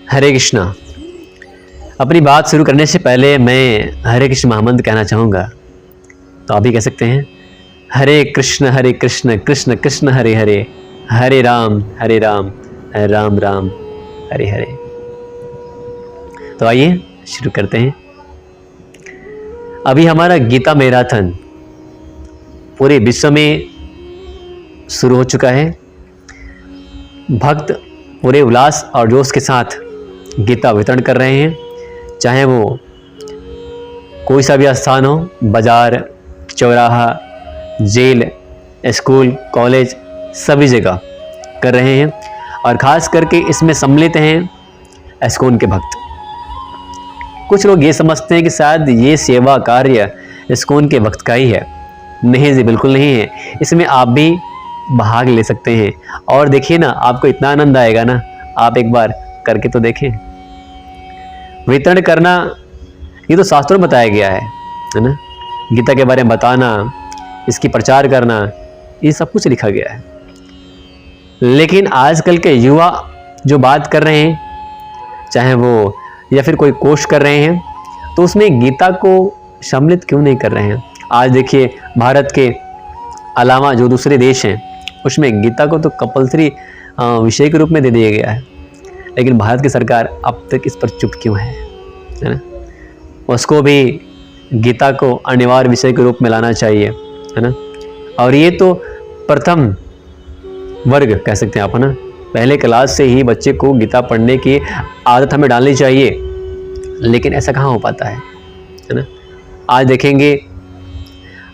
हरे कृष्णा। अपनी बात शुरू करने से पहले मैं हरे कृष्ण महामंत्र कहना चाहूँगा, तो आप भी कह सकते हैं। हरे कृष्ण कृष्ण कृष्ण हरे हरे, हरे राम राम राम हरे हरे। तो आइए शुरू करते हैं। अभी हमारा गीता मैराथन पूरे विश्व में शुरू हो चुका है। भक्त पूरे उल्लास और जोश के साथ गीता वितरण कर रहे हैं, चाहे वो कोई सा भी स्थान हो, बाजार, चौराहा, जेल, स्कूल, कॉलेज, सभी जगह कर रहे हैं। और ख़ास करके इसमें सम्मिलित हैं इस्कॉन के भक्त। कुछ लोग ये समझते हैं कि शायद ये सेवा कार्य इस्कॉन के भक्त का ही है। नहीं जी, बिल्कुल नहीं है। इसमें आप भी भाग ले सकते हैं। और देखिए ना, आपको इतना आनंद आएगा ना, आप एक बार करके तो देखें। वितरण करना ये तो शास्त्रों में बताया गया है ना। गीता के बारे में बताना, इसकी प्रचार करना, ये सब कुछ लिखा गया है। लेकिन आजकल के युवा जो बात कर रहे हैं, चाहे वो या फिर कोई कोर्स कर रहे हैं, तो उसमें गीता को सम्मिलित क्यों नहीं कर रहे हैं। आज देखिए, भारत के अलावा जो दूसरे देश हैं उसमें गीता को तो कंपल्सरी विषय के रूप में दे दिया गया है। लेकिन भारत की सरकार अब तक इस पर चुप क्यों है ना। उसको भी गीता को अनिवार्य विषय के रूप में लाना चाहिए, है ना। और ये तो प्रथम वर्ग कह सकते हैं आप, है ना। पहले क्लास से ही बच्चे को गीता पढ़ने की आदत हमें डालनी चाहिए। लेकिन ऐसा कहाँ हो पाता है ना। आज देखेंगे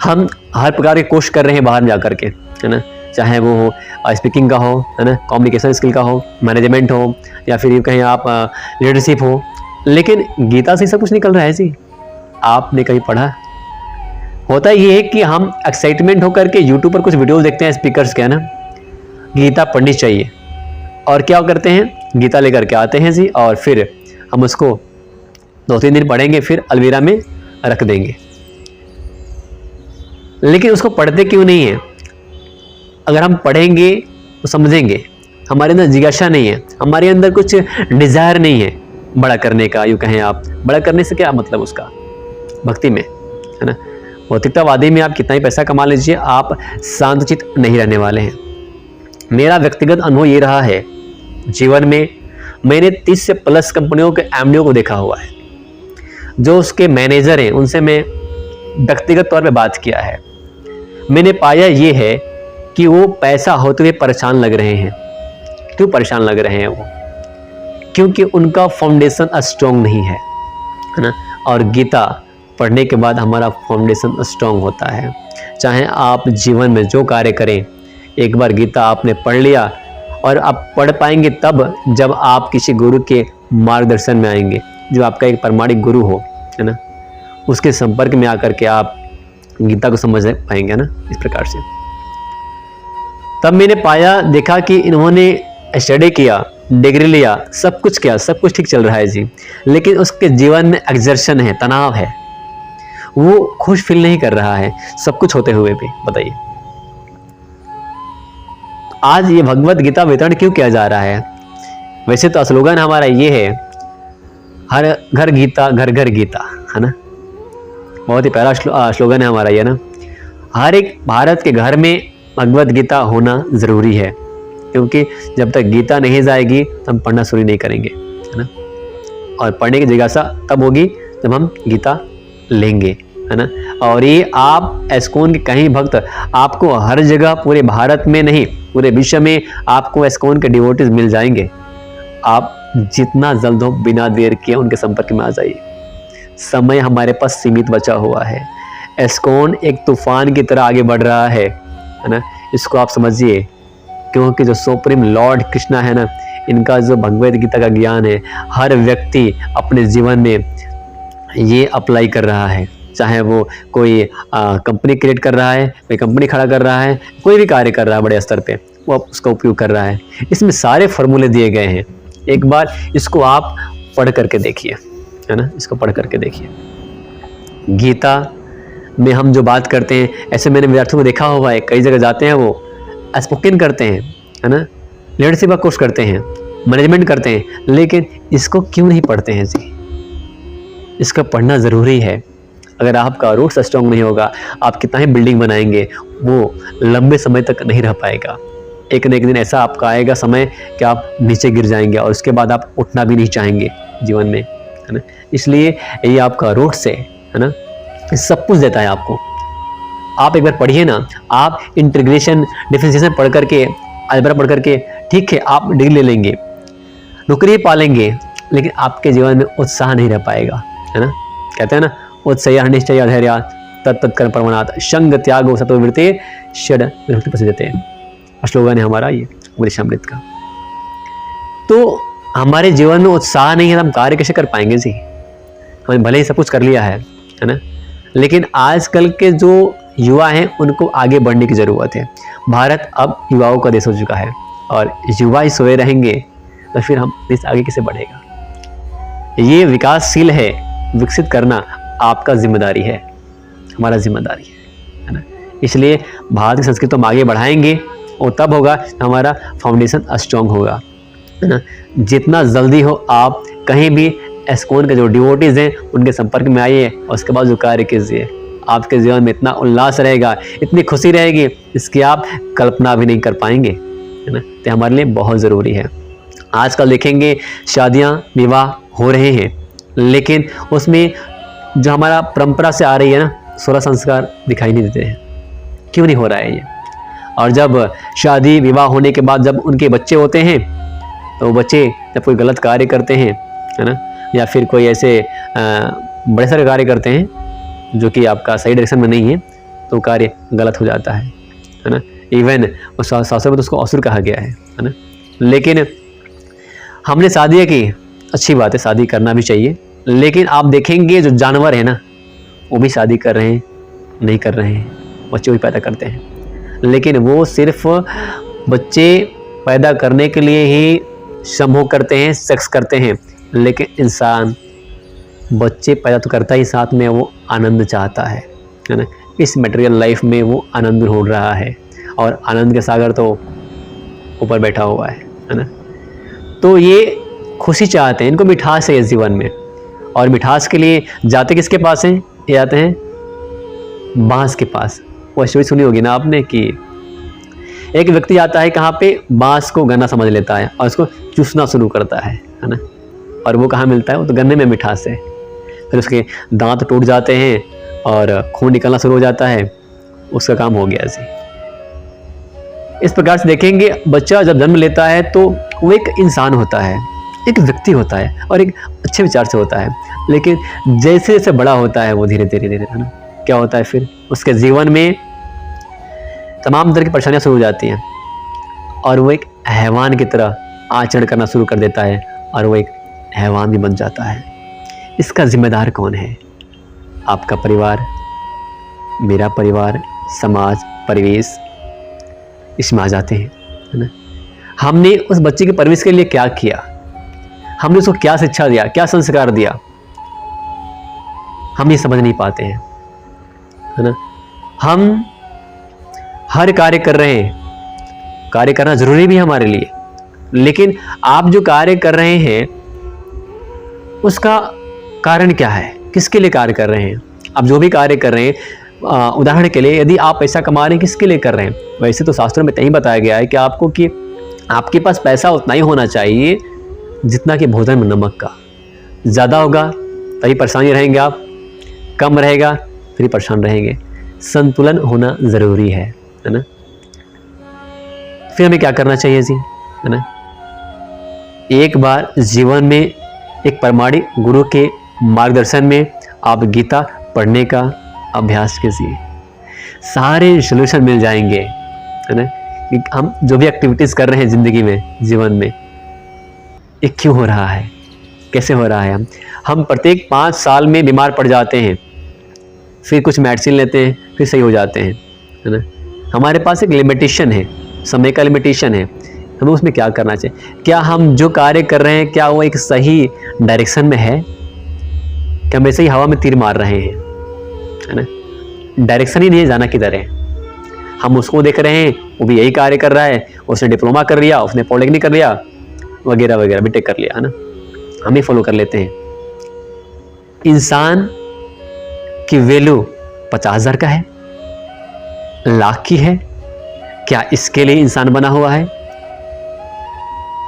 हम हर प्रकार के कोर्स कर रहे हैं बाहर जा कर के, है ना। चाहे वो हो स्पीकिंग का हो, है ना, कम्युनिकेशन स्किल का हो, मैनेजमेंट हो, या फिर कहीं आप लीडरशिप हो। लेकिन गीता से सब कुछ निकल रहा है जी। आपने कहीं पढ़ा? होता ये है कि हम एक्साइटमेंट होकर के यूट्यूब पर कुछ वीडियो देखते हैं स्पीकर्स के, है ना, गीता पढ़नी चाहिए। और क्या करते हैं, गीता लेकर के आते हैं जी, और फिर हम उसको 2-3 दिन पढ़ेंगे, फिर अलमीरा में रख देंगे। लेकिन उसको पढ़ते क्यों नहीं है? अगर हम पढ़ेंगे तो समझेंगे। हमारे अंदर जिज्ञासा नहीं है, हमारे अंदर कुछ डिजायर नहीं है बड़ा करने का। यूँ कहें आप, बड़ा करने से क्या मतलब उसका भक्ति में, है ना। भौतिकतावादी में आप कितना ही पैसा कमा लीजिए, आप शांतचित नहीं रहने वाले हैं। मेरा व्यक्तिगत अनुभव ये रहा है जीवन में। मैंने 30 से प्लस कंपनियों के एमडीओ को देखा हुआ है। जो उसके मैनेजर हैं उनसे मैं व्यक्तिगत तौर पे बात किया है। मैंने पाया ये है कि वो पैसा होते हुए परेशान लग रहे हैं। क्यों परेशान लग रहे हैं वो? क्योंकि उनका फाउंडेशन स्ट्रॉन्ग नहीं है ना। और गीता पढ़ने के बाद हमारा फाउंडेशन स्ट्रॉन्ग होता है। चाहे आप जीवन में जो कार्य करें, एक बार गीता आपने पढ़ लिया, और आप पढ़ पाएंगे तब जब आप किसी गुरु के मार्गदर्शन में आएंगे, जो आपका एक प्रामाणिक गुरु हो, है ना। उसके संपर्क में आकर के आप गीता को समझ पाएंगे ना, इस प्रकार से। तब मैंने पाया, देखा कि इन्होंने स्टडी किया, डिग्री लिया, सब कुछ किया, सब कुछ ठीक चल रहा है जी। लेकिन उसके जीवन में एक्सर्शन है, तनाव है। वो खुश फील नहीं कर रहा है सब कुछ होते हुए भी। बताइए, आज ये भगवत गीता वितरण क्यों किया जा रहा है? वैसे तो स्लोगन हमारा ये है, हर घर गीता, घर घर गीता, है ना। बहुत ही प्यारा स्लोगन है हमारा ये ना। हर एक भारत के घर में भगवत गीता होना ज़रूरी है, क्योंकि जब तक गीता नहीं जाएगी तो हम पढ़ना शुरू नहीं करेंगे, है ना। और पढ़ने की जिज्ञासा तब होगी जब हम गीता लेंगे, है ना। और ये आप इस्कॉन के कहीं भक्त, आपको हर जगह, पूरे भारत में नहीं पूरे विश्व में आपको इस्कॉन के डिवोटीज मिल जाएंगे। आप जितना जल्द हो, बिना देर किए उनके संपर्क में आ जाइए। समय हमारे पास सीमित बचा हुआ है। इस्कॉन एक तूफान की तरह आगे बढ़ रहा है ना। इसको आप समझिए, क्योंकि जो सुप्रीम लॉर्ड कृष्णा है ना, इनका जो भगवद गीता का ज्ञान है, हर व्यक्ति अपने जीवन में ये अप्लाई कर रहा है। चाहे वो कोई कंपनी क्रिएट कर रहा है, कोई कंपनी खड़ा कर रहा है, कोई भी कार्य कर रहा है बड़े स्तर पे, वो उसका उपयोग कर रहा है। इसमें सारे फॉर्मूले दिए गए हैं। एक बार इसको आप पढ़ करके देखिए, है ना। इसको पढ़ करके देखिए। गीता में हम जो बात करते हैं, ऐसे मैंने विद्यार्थियों को देखा हुआ है, कई जगह जाते हैं, वो स्पोकन करते हैं, है ना, लीडरशिप का कोर्स करते हैं, मैनेजमेंट करते हैं, लेकिन इसको क्यों नहीं पढ़ते हैं जी? इसको पढ़ना ज़रूरी है। अगर आपका रूट्स स्ट्रॉन्ग नहीं होगा, आप कितना ही बिल्डिंग बनाएंगे, वो लंबे समय तक नहीं रह पाएगा। एक न एक दिन ऐसा आपका आएगा समय कि आप नीचे गिर जाएंगे और उसके बाद आप उठना भी नहीं चाहेंगे जीवन में, है ना। इसलिए ये आपका रूट्स है ना, सब कुछ देता है आपको। आप एक बार पढ़िए ना, आप इंटीग्रेशन डिफरेंशिएशन पढ़ करके, अलजेब्रा पढ़ करके, ठीक है आप डिग्री ले लेंगे, नौकरी पालेंगे, लेकिन आपके जीवन में उत्साह नहीं रह पाएगा, है ना। कहते हैं ना, उत्साह निश्चय धैर्य तत्तत्कर्म प्रमाणात संग त्यागो सत्ववृत्ति षड विभक्ति प्रसिद्धते, स्लोगन है हमारा ये उपदेशामृत का। तो हमारे जीवन में उत्साह नहीं है, हम कार्य कैसे कर पाएंगे जी? हमने भले ही सब कुछ कर लिया है ना, लेकिन आजकल के जो युवा हैं उनको आगे बढ़ने की ज़रूरत है। भारत अब युवाओं का देश हो चुका है और युवा ही सोए रहेंगे तो फिर हम देश आगे कैसे बढ़ेगा? ये विकासशील है, विकसित करना आपका जिम्मेदारी है, हमारा जिम्मेदारी है ना। इसलिए भारत की संस्कृति हम आगे बढ़ाएंगे और तब होगा हमारा फाउंडेशन स्ट्रॉन्ग होगा, है ना। जितना जल्दी हो आप कहीं भी एस्कॉन के जो डिवोटीज हैं उनके संपर्क में आइए और उसके बाद जो कार्य कीजिए। आपके जीवन में इतना उल्लास रहेगा, इतनी खुशी रहेगी, इसकी आप कल्पना भी नहीं कर पाएंगे, है ना। तो हमारे लिए बहुत ज़रूरी है। आजकल देखेंगे शादियां विवाह हो रहे हैं, लेकिन उसमें जो हमारा परंपरा से आ रही है ना, 16 संस्कार दिखाई नहीं देते हैं। क्यों नहीं हो रहा है ये? और जब शादी विवाह होने के बाद जब उनके बच्चे होते हैं, तो बच्चे जब कोई गलत कार्य करते हैं, है ना, या फिर कोई ऐसे बड़े सारे कार्य करते हैं जो कि आपका सही डायरेक्शन में नहीं है, तो कार्य गलत हो जाता है ना। इवन शास्त्रों में तो उसको असुर कहा गया है ना। लेकिन हमने शादी की, अच्छी बात है, शादी करना भी चाहिए, लेकिन आप देखेंगे जो जानवर है ना, वो भी शादी कर रहे हैं, नहीं कर रहे हैं, बच्चे भी पैदा करते हैं, लेकिन वो सिर्फ बच्चे पैदा करने के लिए ही समूह करते हैं, सेक्स करते हैं। लेकिन इंसान बच्चे पैदा तो करता ही, साथ में वो आनंद चाहता है ना। इस मटेरियल लाइफ में वो आनंद ढूंढ रहा है और आनंद के सागर तो ऊपर बैठा हुआ है ना। तो ये खुशी चाहते हैं, इनको मिठास है इस जीवन में, और मिठास के लिए जाते किसके पास हैं? ये आते हैं बांस के पास। वो स्टोरी सुनी होगी ना आपने कि एक व्यक्ति आता है कहाँ पे, बांस को गन्ना समझ लेता है और उसको चूसना शुरू करता है ना। और वो कहाँ मिलता है? वो तो गन्ने में मिठास है। फिर उसके दांत टूट जाते हैं और खून निकलना शुरू हो जाता है, उसका काम हो गया जी। इस प्रकार से देखेंगे, बच्चा जब जन्म लेता है तो वो एक इंसान होता है, एक व्यक्ति होता है और एक अच्छे विचार से होता है। लेकिन जैसे जैसे बड़ा होता है वो धीरे धीरे धीरे, है ना, क्या होता है फिर उसके जीवन में तमाम तरह की परेशानियां शुरू हो जाती हैं और वो एक हैवान की तरह आचरण करना शुरू कर देता है और वो एक हैवान भी बन जाता है। इसका जिम्मेदार कौन है? आपका परिवार, मेरा परिवार, समाज, परिवेश, इसमें आ जाते हैं, है ना। हमने उस बच्चे की परवरिश के लिए क्या किया, हमने उसको क्या शिक्षा दिया, क्या संस्कार दिया, हम ये समझ नहीं पाते हैं, है ना। हम हर कार्य कर रहे हैं, कार्य करना जरूरी भी है हमारे लिए, लेकिन आप जो कार्य कर रहे हैं उसका कारण क्या है, किसके लिए कार्य कर रहे हैं? आप जो भी कार्य कर रहे हैं, उदाहरण के लिए यदि आप पैसा कमा रहे हैं, किसके लिए कर रहे हैं? वैसे तो शास्त्रों में यही बताया गया है कि आपको कि आपके पास पैसा उतना ही होना चाहिए जितना कि भोजन में नमक का। ज़्यादा होगा तभी परेशानी रहेंगे आप, कम रहेगा फिर परेशान रहेंगे। संतुलन होना ज़रूरी है ना। फिर हमें क्या करना चाहिए जी, है ना। एक बार जीवन में एक प्रामाणिक गुरु के मार्गदर्शन में आप गीता पढ़ने का अभ्यास कीजिए, सारे सॉल्यूशन मिल जाएंगे, है ना। कि हम जो भी एक्टिविटीज़ कर रहे हैं ज़िंदगी में, जीवन में, ये क्यों हो रहा है, कैसे हो रहा है। हम प्रत्येक 5 साल में बीमार पड़ जाते हैं, फिर कुछ मेडिसिन लेते हैं, फिर सही हो जाते हैं, है ना। हमारे पास एक लिमिटेशन है, समय का लिमिटेशन है, हमें उसमें क्या करना चाहिए? क्या हम जो कार्य कर रहे हैं क्या वो एक सही डायरेक्शन में है? क्या हम ऐसे ही हवा में तीर मार रहे हैं, है ना। डायरेक्शन ही नहीं है, जाना किधर है। हम उसको देख रहे हैं, वो भी यही कार्य कर रहा है, उसने डिप्लोमा कर लिया, उसने पॉलिटेक्निक कर लिया, वगैरह वगैरह, बीटेक कर लिया है ना, हम ही फॉलो कर लेते हैं। इंसान की वैल्यू 50,000 का है, लाख की है? क्या इसके लिए इंसान बना हुआ है?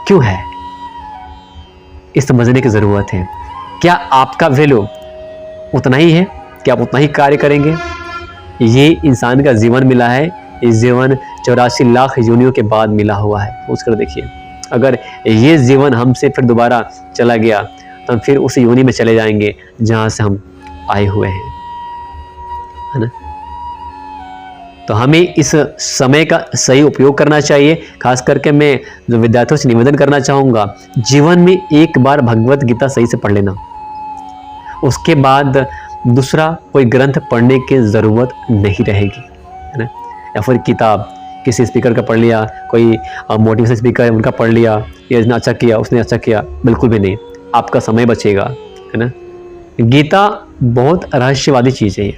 क्यों है? इस समझने की जरूरत है। क्या आपका वैल्यू उतना ही है? क्या आप उतना ही कार्य करेंगे? ये इंसान का जीवन मिला है, ये जीवन 84 लाख योनियों के बाद मिला हुआ है। सोच कर देखिए, अगर ये जीवन हमसे फिर दोबारा चला गया तो हम फिर उस योनि में चले जाएंगे जहां से हम आए हुए हैं, है ना। तो हमें इस समय का सही उपयोग करना चाहिए। खास करके मैं जो विद्यार्थियों से निवेदन करना चाहूँगा, जीवन में एक बार भगवत गीता सही से पढ़ लेना, उसके बाद दूसरा कोई ग्रंथ पढ़ने की ज़रूरत नहीं रहेगी, है ना। या फिर किताब किसी स्पीकर का पढ़ लिया, कोई मोटिवेशन स्पीकर है उनका पढ़ लिया, ये इसने अच्छा किया उसने अच्छा किया, बिल्कुल भी नहीं। आपका समय बचेगा, है ना। गीता बहुत रहस्यवादी चीज़ है,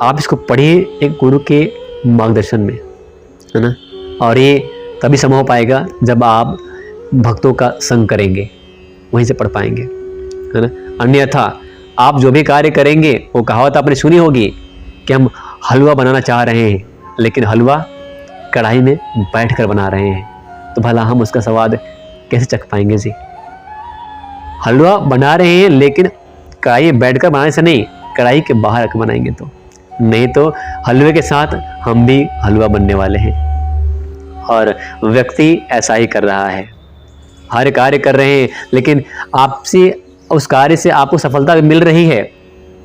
आप इसको पढ़िए एक गुरु के मार्गदर्शन में, है ना। और ये तभी संभव हो पाएगा जब आप भक्तों का संग करेंगे, वहीं से पढ़ पाएंगे, है ना। अन्यथा आप जो भी कार्य करेंगे, वो कहावत आपने सुनी होगी कि हम हलवा बनाना चाह रहे हैं लेकिन हलवा कढ़ाई में बैठकर बना रहे हैं, तो भला हम उसका स्वाद कैसे चख पाएंगे जी। हलवा बना रहे हैं लेकिन कढ़ाई में बैठकर बनाने से नहीं, कढ़ाई के बाहर रख बनाएंगे तो नहीं, तो हलवे के साथ हम भी हलवा बनने वाले हैं। और व्यक्ति ऐसा ही कर रहा है, हर कार्य कर रहे हैं लेकिन आपसे उस कार्य से आपको सफलता भी मिल रही है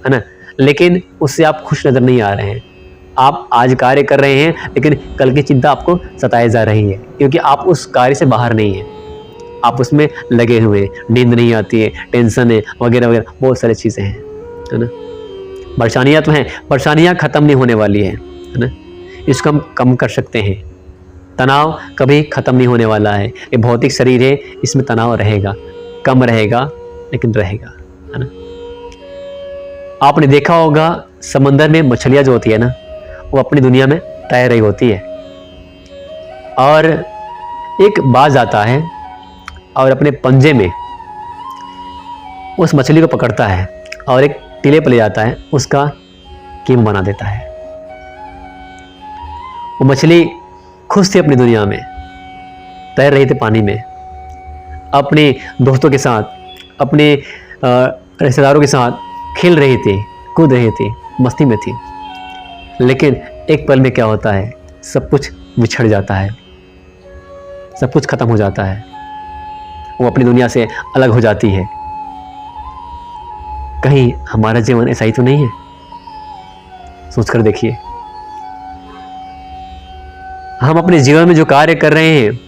ना, लेकिन उससे आप खुश नजर नहीं आ रहे हैं। आप आज कार्य कर रहे हैं लेकिन कल की चिंता आपको सताए जा रही है, क्योंकि आप उस कार्य से बाहर नहीं हैं, आप उसमें लगे हुए, नींद नहीं आती है, टेंशन है वगैरह वगैरह, बहुत सारी चीज़ें हैं, है ना। परेशानियाँ तो हैं, परेशानियाँ ख़त्म नहीं होने वाली है ना, इसको हम कम कर सकते हैं। तनाव कभी ख़त्म नहीं होने वाला है, ये भौतिक शरीर है, इसमें तनाव रहेगा, कम रहेगा लेकिन रहेगा, है ना। आपने देखा होगा समंदर में मछलियाँ जो होती है ना, वो अपनी दुनिया में तैर रही होती है, और एक बाज आता है और अपने पंजे में उस मछली को पकड़ता है और एक टीले पर ले जाता है, उसका कीमा बना देता है। वो मछली खुश थी अपनी दुनिया में, तैर रही थी पानी में, अपने दोस्तों के साथ, अपने रिश्तेदारों के साथ खेल रही थी, कूद रही थी, मस्ती में थी। लेकिन एक पल में क्या होता है, सब कुछ बिछड़ जाता है, सब कुछ खत्म हो जाता है, वो अपनी दुनिया से अलग हो जाती है। कहीं हमारा जीवन ऐसा ही तो नहीं है? सोचकर देखिए, हम अपने जीवन में जो कार्य कर रहे हैं,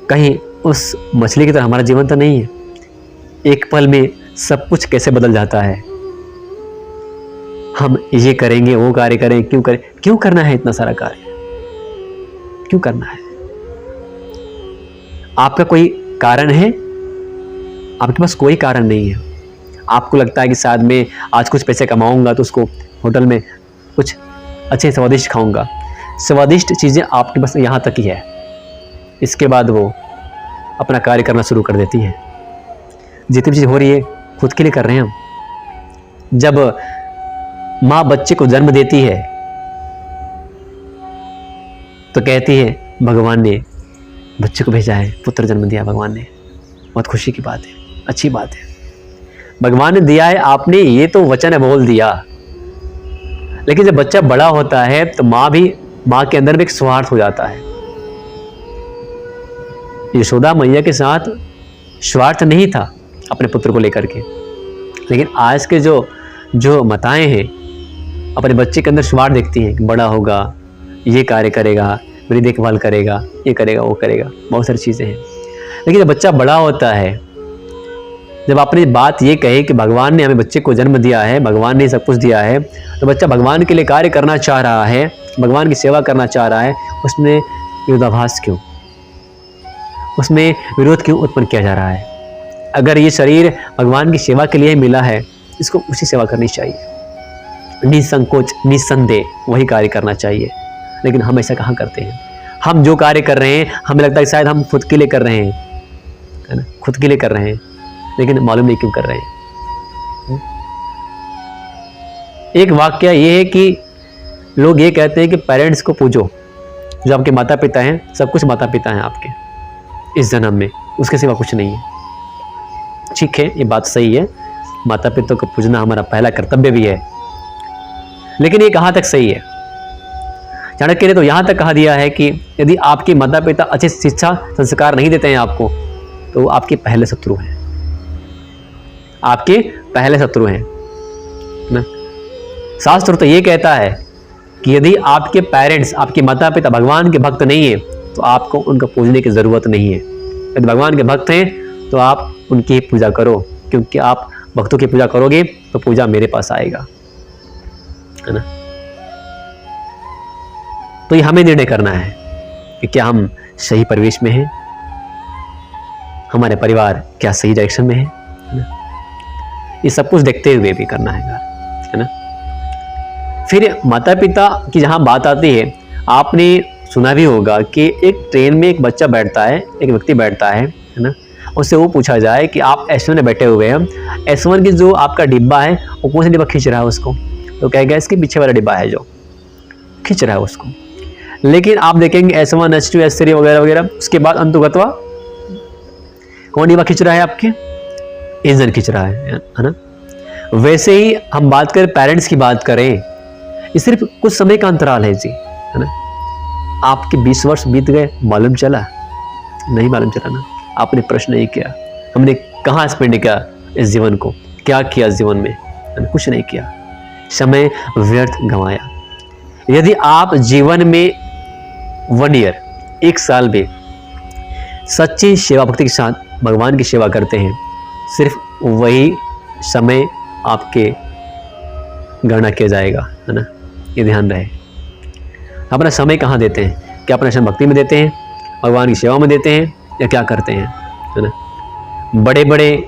कहीं उस मछली की तरह हमारा जीवन तो नहीं है? एक पल में सब कुछ कैसे बदल जाता है। हम ये करेंगे, वो कार्य करें, क्यों करें? क्यों करना है इतना सारा कार्य? क्यों करना है? आपका कोई कारण है? आपके पास कोई कारण नहीं है। आपको लगता है कि शायद मैं आज कुछ पैसे कमाऊंगा तो उसको होटल में कुछ अच्छे स्वादिष्ट खाऊंगा। स्वादिष्ट चीज़ें आपके पास यहाँ तक ही है, इसके बाद वो अपना कार्य करना शुरू कर देती है। जितनी चीज़ हो रही है खुद के लिए कर रहे हैं हम। जब माँ बच्चे को जन्म देती है तो कहती है भगवान ने बच्चे को भेजा है, पुत्र जन्म दिया भगवान ने, बहुत खुशी की बात है, अच्छी बात है, भगवान ने दिया है, आपने ये तो वचन बोल दिया। लेकिन जब बच्चा बड़ा होता है तो माँ के अंदर भी एक स्वार्थ हो जाता है। यशोदा मैया के साथ स्वार्थ नहीं था अपने पुत्र को लेकर के, लेकिन आज के जो माताएं हैं अपने बच्चे के अंदर स्वार्थ देखती हैं कि बड़ा होगा, ये कार्य करेगा, मेरी देखभाल करेगा, ये करेगा, वो करेगा, बहुत सारी चीज़ें हैं। लेकिन जब बच्चा बड़ा होता है, जब आपने बात ये कहे कि भगवान ने हमें बच्चे को जन्म दिया है, भगवान ने सब कुछ दिया है, तो बच्चा भगवान के लिए कार्य करना चाह रहा है, भगवान की सेवा करना चाह रहा है, उसमें विरोधाभास क्यों, उसमें विरोध क्यों उत्पन्न किया जा रहा है? अगर ये शरीर भगवान की सेवा के लिए मिला है, इसको उसी सेवा करनी चाहिए, निसंकोच निसंदेह वही कार्य करना चाहिए। लेकिन हम ऐसा कहाँ करते हैं? हम जो कार्य कर रहे हैं हमें लगता है शायद हम खुद के लिए कर रहे हैं, है ना, खुद के लिए कर रहे हैं, लेकिन मालूम नहीं क्यों कर रहे हैं। एक वाक्य ये है कि लोग ये कहते हैं कि पेरेंट्स को पूजो, जो आपके माता पिता हैं, सब कुछ माता पिता हैं आपके इस जन्म में, उसके सिवा कुछ नहीं है। ठीक है, ये बात सही है, माता पिता को पूजना हमारा पहला कर्तव्य भी है, लेकिन ये कहाँ तक सही है? चाणक्य ने तो यहाँ तक कहा दिया है कि यदि आपके माता पिता अच्छी शिक्षा संस्कार नहीं देते हैं आपको, तो आपके पहले शत्रु हैं, आपके पहले शत्रु हैं ना। शास्त्र तो ये कहता है कि यदि आपके पेरेंट्स, आपके माता पिता भगवान के भक्त नहीं है, तो आपको उनको पूजने की जरूरत नहीं है। यदि भगवान के भक्त हैं तो आप उनकी पूजा करो, क्योंकि आप भक्तों की पूजा करोगे तो पूजा मेरे पास आएगा, है ना। तो ये हमें निर्णय करना है कि क्या हम सही परिवेश में हैं, हमारे परिवार क्या सही डायरेक्शन में है ना। ये सब कुछ देखते हुए भी करना है ना। फिर माता पिता की जहां बात आती है, आपने सुना भी होगा कि एक ट्रेन में एक बच्चा बैठता है, एक व्यक्ति बैठता है ना, उससे वो पूछा जाए कि आप S1 में बैठे हुए हैं, S1 की जो आपका डिब्बा है वो कौन सा डिब्बा खींच रहा है उसको, तो कहेगा इसके पीछे वाला डिब्बा है जो खींच रहा है उसको। लेकिन आप देखेंगे S1, S2, S3 वगैरह वगैरह, उसके बाद अंतुगतवा कौन डिब्बा खींच रहा है? आपके इंजन खींच रहा है ना। वैसे ही हम बात करें, पेरेंट्स की बात करें, ये सिर्फ कुछ समय का अंतराल है जी, है ना। आपके 20 वर्ष बीत गए, मालूम चला? नहीं मालूम चला ना। आपने प्रश्न नहीं किया, हमने कहाँ स्पेंड किया इस जीवन को, क्या किया इस जीवन में, कुछ नहीं किया, समय व्यर्थ गंवाया। यदि आप जीवन में 1 ईयर, 1 साल में सच्ची सेवा भक्ति के साथ भगवान की सेवा करते हैं, सिर्फ वही समय आपके गणना किया जाएगा, है ना। ये ध्यान रहे। अपना समय कहाँ देते हैं? क्या अपना समय भक्ति में देते हैं, भगवान की सेवा में देते हैं, या क्या करते हैं, है ना। बड़े बड़े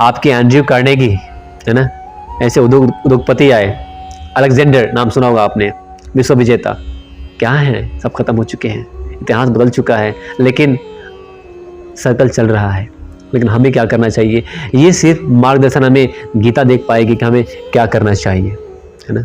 आपके एंड्रयू कार्नेगी, है ना, ऐसे उद्योगपति आए, अलेक्जेंडर नाम सुना होगा आपने, विश्व विजेता, क्या है, सब खत्म हो चुके हैं, इतिहास बदल चुका है, लेकिन सर्कल चल रहा है। लेकिन हमें क्या करना चाहिए? ये सिर्फ मार्गदर्शन हमें गीता देख पाएगी कि हमें क्या करना चाहिए, है ना।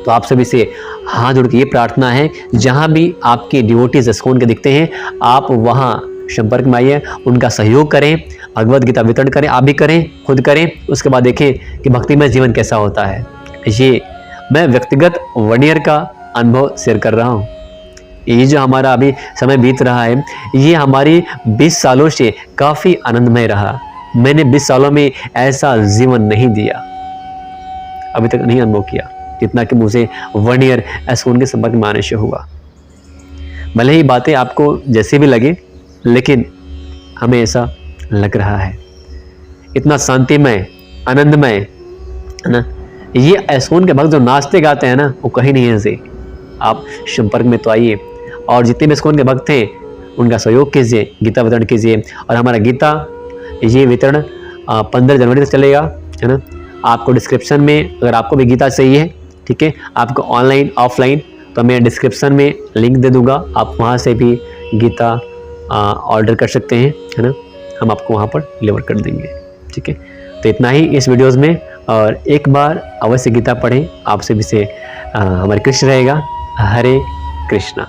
तो आप सभी से हाथ जोड़ के ये प्रार्थना है, जहाँ भी आपके डिवोटीज इस्कॉन के दिखते हैं, आप वहाँ संपर्क में आइए, उनका सहयोग करें, भगवद गीता वितरण करें, आप भी करें, खुद करें, उसके बाद देखें कि भक्तिमय जीवन कैसा होता है। ये मैं व्यक्तिगत 1 ईयर का अनुभव शेयर कर रहा हूँ। ये जो हमारा अभी समय बीत रहा है, ये हमारी 20 सालों से काफ़ी आनंदमय रहा। मैंने 20 सालों में ऐसा जीवन नहीं दिया, अभी तक नहीं अनुभव किया, जितना कि मुझे 1 ईयर इस्कॉन के संपर्क में आने से हुआ। भले ही बातें आपको जैसे भी लगे, लेकिन हमें ऐसा लग रहा है, इतना शांतिमय, आनंदमय, है ना। ये इस्कॉन के भक्त जो नाचते गाते हैं ना, वो कहीं नहीं है ऐसे। आप संपर्क में तो आइए, और जितने भी इस्कॉन के भक्त हैं उनका सहयोग कीजिए, गीता वितरण कीजिए। और हमारा गीता ये वितरण 15 जनवरी तक चलेगा, है ना। आपको डिस्क्रिप्शन में, अगर आपको भी गीता चाहिए, ठीक है, आपको ऑनलाइन ऑफलाइन, तो मैं डिस्क्रिप्शन में लिंक दे दूंगा, आप वहाँ से भी गीता ऑर्डर कर सकते हैं, है ना। हम आपको वहाँ पर डिलीवर कर देंगे, ठीक है। तो इतना ही इस वीडियोज़ में, और एक बार अवश्य गीता पढ़ें, आपसे भी से हमारे कृष्ण रहेगा। हरे कृष्णा।